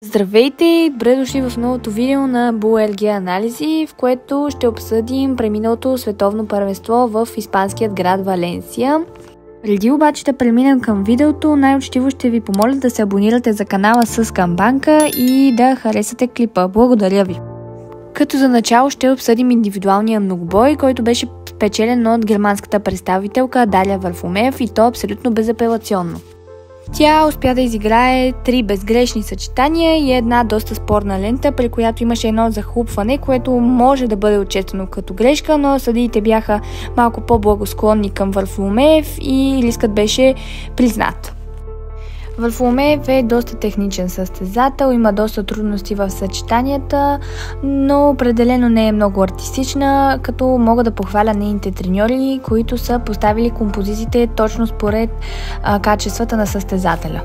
Здравейте и добре дошли в новото видео на БУЛГ анализи, в което ще обсъдим преминалото световно първенство в испанският град Валенсия. Преди обаче да преминем към видеото, най-учтиво ще ви помоля да се абонирате за канала с камбанка и да харесате клипа. Благодаря ви! Като за начало ще обсъдим индивидуалния многобой, който беше спечелен от германската представителка Далия Варфоломеев, и то абсолютно безапелационно. Тя успя да изиграе 3 безгрешни съчетания и една доста спорна лента, при която имаше едно захлупване, което може да бъде отчетено като грешка, но съдиите бяха малко по-благосклонни към Варфоломеев и рискът беше признат. Варфоломеев е доста техничен състезател, има доста трудности в съчетанията, но определено не е много артистична, като мога да похваля нейните треньори, които са поставили композициите точно според качествата на състезателя.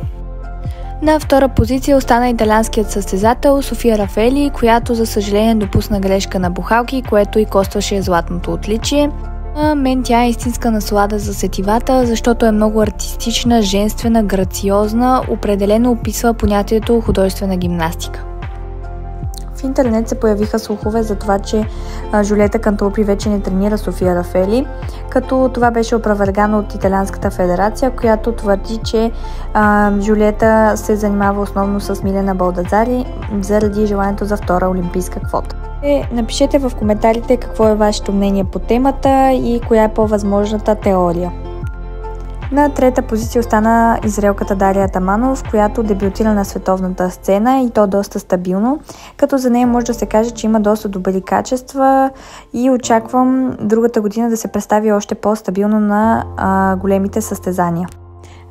На втора позиция остана италианският състезател София Рафаели, която за съжаление допусна грешка на бухалки, което и костваше златното отличие. Мен тя е истинска наслада за сетивата, защото е много артистична, женствена, грациозна, определено описва понятието художествена гимнастика. В интернет се появиха слухове за това, че Жулиета Канталупи вече не тренира София Рафаели, като това беше опровергано от Италианската федерация, която твърди, че Жулиета се занимава основно с Милена Балдазари заради желанието за втора олимпийска квота. Напишете в коментарите какво е вашето мнение по темата и коя е по-възможната теория. На трета позиция остана израелката Дария Атаманов, която дебютира на световната сцена и то доста стабилно, като за нея може да се каже, че има доста добри качества и очаквам другата година да се представи още по-стабилно на големите състезания.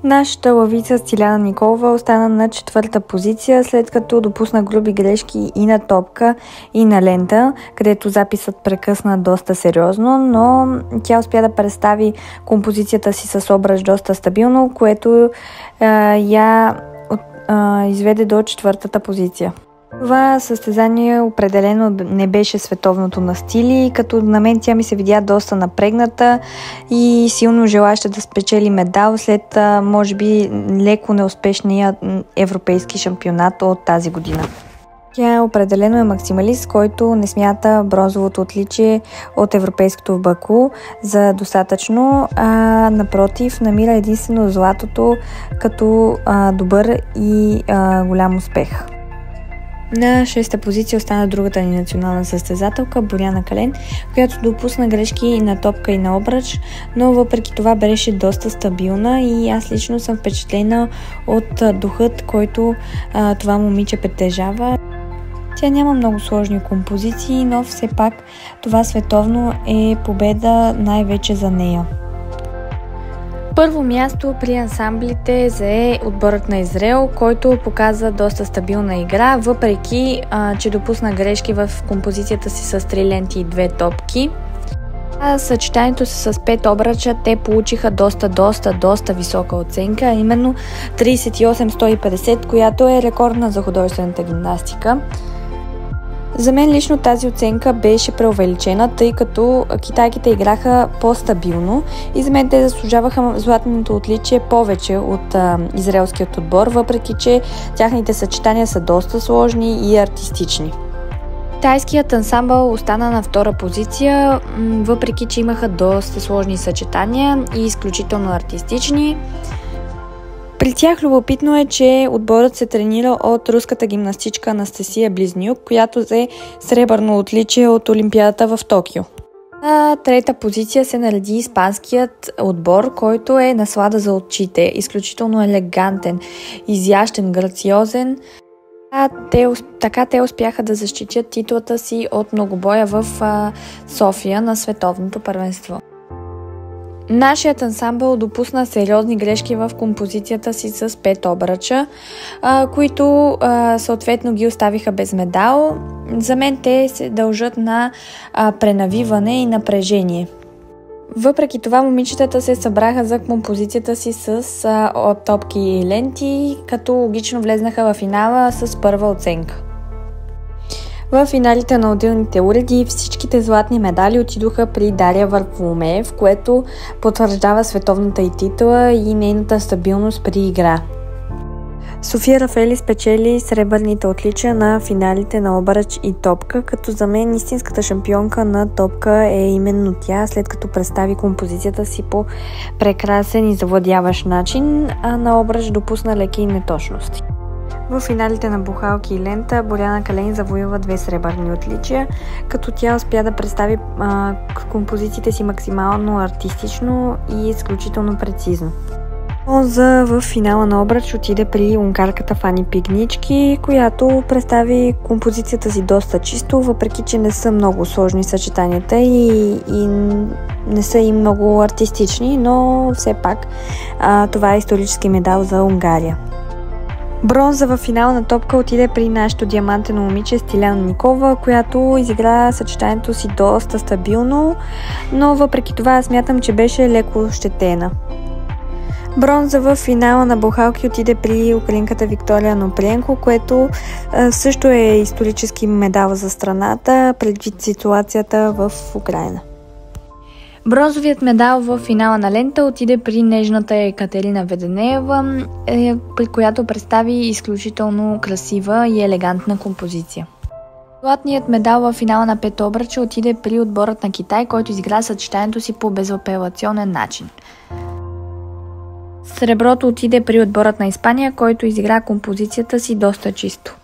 Нашата лъвица Стиляна Николова остана на четвърта позиция, след като допусна груби грешки и на топка, и на лента, където записът прекъсна доста сериозно, но тя успя да представи композицията си с обръч доста стабилно, което я изведе до четвъртата позиция. Това състезание определено не беше световното на стили, като на мен тя ми се видя доста напрегната и силно желаща да спечели медал след може би леко неуспешния европейски шампионат от тази година. Тя определено е максималист, който не смята бронзовото отличие от европейското в Баку за достатъчно, а напротив намира единствено златото като добър и голям успех. На шеста позиция остана другата ни национална състезателка Боряна Кален, която допусна грешки на топка и на обръч, но въпреки това беше доста стабилна и аз лично съм впечатлена от духът, който това момиче притежава. Тя няма много сложни композиции, но все пак това световно е победа най-вече за нея. Първо място при ансамблите зае отборът на Израел, който показа доста стабилна игра, въпреки че допусна грешки в композицията си с 3 ленти и 2 топки. Съчетанието си с 5 обръча те получиха доста висока оценка, а именно 38-150, която е рекордна за художествената гимнастика. За мен лично тази оценка беше преувеличена, тъй като китайките играха по-стабилно и за мен те заслужаваха златното отличие повече от израелският отбор, въпреки че тяхните съчетания са доста сложни и артистични. Тайският ансамбъл остана на втора позиция, въпреки че имаха доста сложни съчетания и изключително артистични. При тях любопитно е, че отборът се тренира от руската гимнастичка Анастасия Близнюк, която взе сребърно отличие от Олимпиадата в Токио. На трета позиция се нареди испанският отбор, който е наслада за очите. Изключително елегантен, изящен, грациозен. Така те успяха да защитят титлата си от многобоя в София на световното първенство. Нашият ансамбъл допусна сериозни грешки в композицията си с 5 обръча, които съответно ги оставиха без медал. За мен те се дължат на пренавиване и напрежение. Въпреки това момичетата се събраха за композицията си с топки и ленти, като логично влезнаха в финала с първа оценка. В финалите на отделните уреди всичките златни медали отидоха при Дария Варфоломеев, което потвърждава световната й титла и нейната стабилност при игра. София Рафели спечели сребърните отличия на финалите на обръч и топка, като за мен истинската шампионка на топка е именно тя, след като представи композицията си по прекрасен и завладяващ начин, а на обръч допусна леки неточности. В финалите на бухалки и лента Боряна Калейн завоюва 2 сребърни отличия, като тя успя да представи композициите си максимално артистично и изключително прецизно. Бронза в финала на обръч отиде при унгарката Фани Пигнички, която представи композицията си доста чисто, въпреки че не са много сложни съчетанията и не са и много артистични, но все пак това е исторически медал за Унгария. Бронза в финала на топка отиде при нашето диамантено момиче Стиляна Никова, която изигра съчетанието си доста стабилно, но въпреки това смятам, че беше леко ощетена. Бронза в финала на бухалки отиде при украинката Виктория Нопренко, което също е исторически медал за страната, предвид ситуацията в Украйна. Бронзовият медал в финала на лента отиде при нежната Екатерина Веденеева, при която представи изключително красива и елегантна композиция. Златният медал в финала на 5 обръча отиде при отборът на Китай, който изигра съчетанието си по безапелационен начин. Среброто отиде при отборът на Испания, който изигра композицията си доста чисто.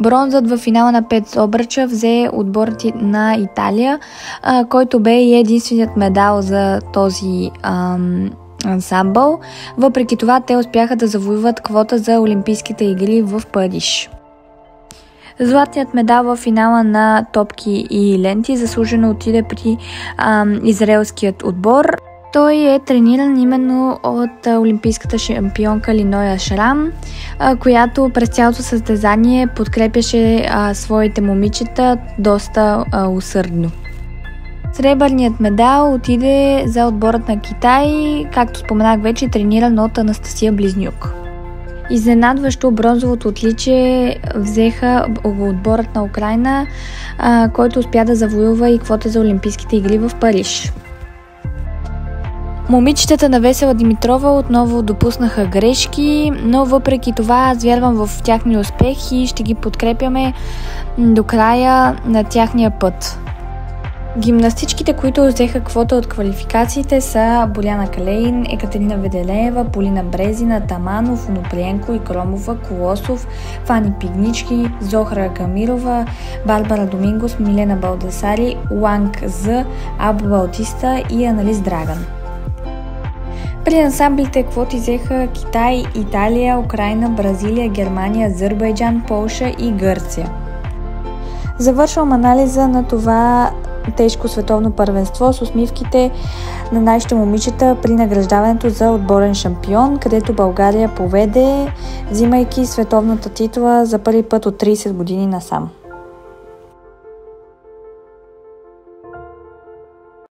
Бронзът в финала на 5 обръча взе отборът на Италия, който бе и единственият медал за този ансамбъл. Въпреки това, те успяха да завоюват квота за Олимпийските игри в Париж. Златният медал в финала на топки и ленти заслужено отиде при израелският отбор. Той е трениран именно от олимпийската шампионка Линоя Шрам, която през цялото състезание подкрепяше своите момичета доста усърдно. Сребърният медал отиде за отборът на Китай, както споменах вече, трениран от Анастасия Близнюк. Изненадващо бронзовото отличие взеха отборът на Украйна, който успя да завоюва и квота за Олимпийските игри в Париж. Момичетата на Весела Димитрова отново допуснаха грешки, но въпреки това аз вярвам в тяхния успех и ще ги подкрепяме до края на тяхния път. Гимнастичките, които взеха квота от квалификациите, са Боряна Калейн, Екатерина Веденеева, Полина Брезина, Таманов, Оноприенко, Икромова, Колосов, Фани Пигнички, Зохра Гамирова, Барбара Домингос, Милена Балдасари, Уанг З, Або Балтиста и Аналис Драган. При ансамблите квоти взеха Китай, Италия, Украйна, Бразилия, Германия, Азербайджан, Полша и Гърция. Завършвам анализа на това тежко световно първенство с усмивките на нашите момичета при награждаването за отборен шампион, където България поведе, взимайки световната титла за първи път от 30 години насам.